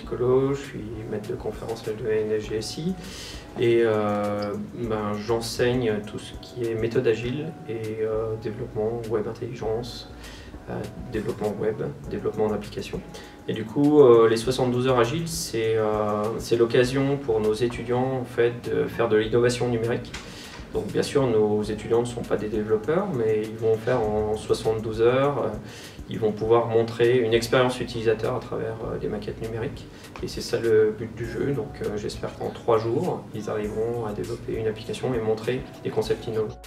psychologue, je suis maître de conférence à l'ENSGSI et j'enseigne tout ce qui est méthode agile et développement web intelligence, développement web, développement d'applications. Et du coup, les 72 heures agiles, c'est l'occasion pour nos étudiants en fait, de faire de l'innovation numérique. Donc bien sûr, nos étudiants ne sont pas des développeurs, mais ils vont faire en 72 heures, ils vont pouvoir montrer une expérience utilisateur à travers des maquettes numériques. Et c'est ça le but du jeu, donc j'espère qu'en 3 jours, ils arriveront à développer une application et montrer des concepts innovants.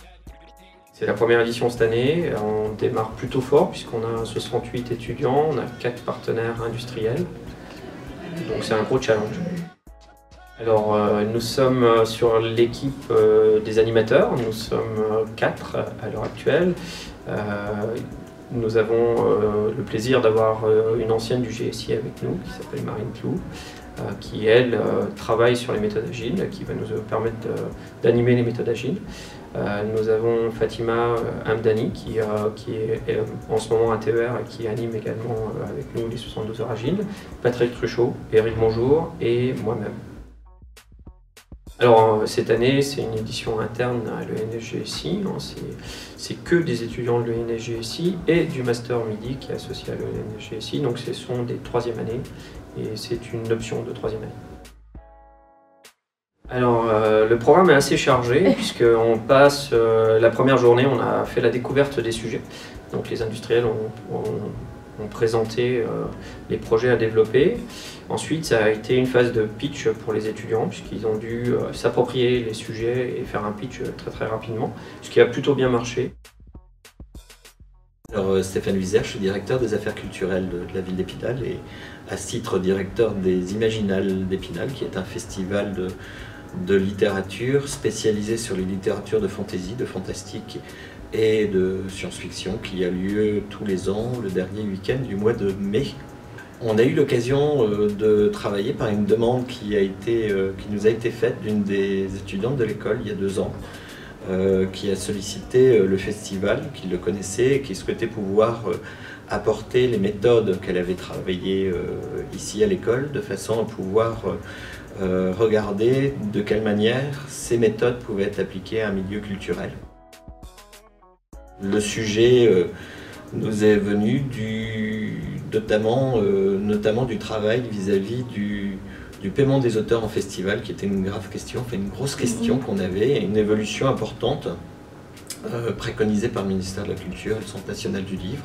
C'est la première édition cette année, on démarre plutôt fort puisqu'on a 68 étudiants, on a 4 partenaires industriels, donc c'est un gros challenge. Alors nous sommes sur l'équipe des animateurs, nous sommes 4 à l'heure actuelle. Nous avons le plaisir d'avoir une ancienne du GSI avec nous qui s'appelle Marine Clou, qui elle travaille sur les méthodes agiles, qui va nous permettre d'animer les méthodes agiles. Nous avons Fatima Hamdani qui est en ce moment à TER et qui anime également avec nous les 72 heures agiles, Patrick Truchot, Eric Bonjour et moi-même. Alors cette année, c'est une édition interne à l'ENSGSI, c'est que des étudiants de l'ENSGSI et du Master Midi qui est associé à l'ENSGSI, donc ce sont des 3e années et c'est une option de 3e année. Alors le programme est assez chargé puisqu'on passe la première journée, on a fait la découverte des sujets, donc les industriels ont présenté les projets à développer. Ensuite, ça a été une phase de pitch pour les étudiants puisqu'ils ont dû s'approprier les sujets et faire un pitch très rapidement, ce qui a plutôt bien marché. Alors, Stéphane Huizer, je suis directeur des affaires culturelles de la ville d'Épinal et à ce titre directeur des Imaginales d'Épinal, qui est un festival de littérature spécialisé sur les littératures de fantasy, de fantastique et de science-fiction qui a lieu tous les ans, le dernier week-end du mois de mai. On a eu l'occasion de travailler par une demande qui nous a été faite d'une des étudiantes de l'école il y a 2 ans, qui a sollicité le festival, qui le connaissait et qui souhaitait pouvoir apporter les méthodes qu'elle avait travaillées ici à l'école, de façon à pouvoir regarder de quelle manière ces méthodes pouvaient être appliquées à un milieu culturel. Le sujet nous est venu notamment du travail vis-à-vis du paiement des auteurs en festival, qui était une grave question, une grosse question qu'on avait, et une évolution importante préconisée par le ministère de la Culture et le Centre national du livre.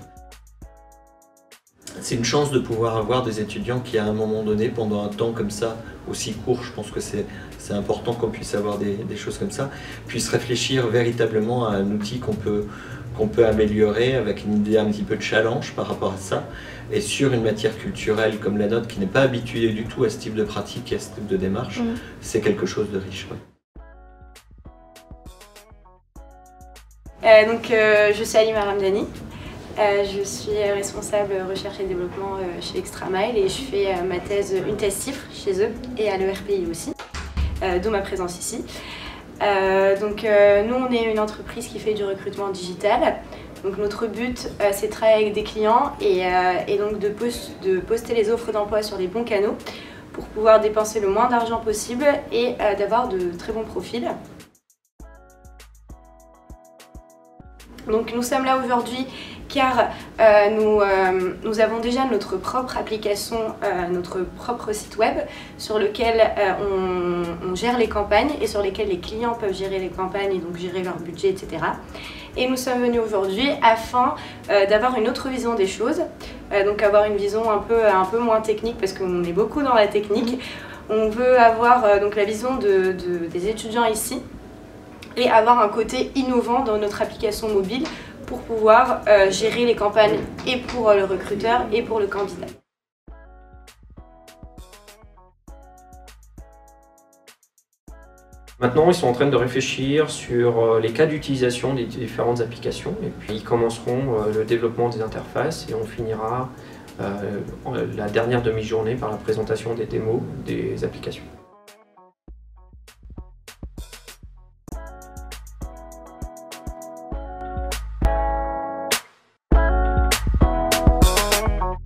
C'est une chance de pouvoir avoir des étudiants qui, à un moment donné, pendant un temps comme ça, aussi court, je pense que c'est important qu'on puisse avoir des choses comme ça, puissent réfléchir véritablement à un outil qu'on peut améliorer avec une idée un petit peu de challenge par rapport à ça, et sur une matière culturelle comme la nôtre qui n'est pas habituée du tout à ce type de pratique et à ce type de démarche, c'est quelque chose de riche. Ouais. Je suis Halima Hamdani. Je suis responsable recherche et développement chez Extramile et je fais une thèse CIFRE chez eux et à l'ERPI aussi, d'où ma présence ici. Nous on est une entreprise qui fait du recrutement digital. Donc notre but c'est de travailler avec des clients et donc de poster les offres d'emploi sur les bons canaux pour pouvoir dépenser le moins d'argent possible et d'avoir de très bons profils. Donc nous sommes là aujourd'hui car nous avons déjà notre propre application, notre propre site web sur lequel on gère les campagnes et sur lesquels les clients peuvent gérer les campagnes et donc gérer leur budget, etc. Et nous sommes venus aujourd'hui afin d'avoir une autre vision des choses, donc avoir une vision un peu moins technique parce qu'on est beaucoup dans la technique. On veut avoir donc la vision des étudiants ici et avoir un côté innovant dans notre application mobile pour pouvoir gérer les campagnes et pour le recruteur et pour le candidat. Maintenant, ils sont en train de réfléchir sur les cas d'utilisation des différentes applications et puis ils commenceront le développement des interfaces et on finira la dernière demi-journée par la présentation des démos des applications.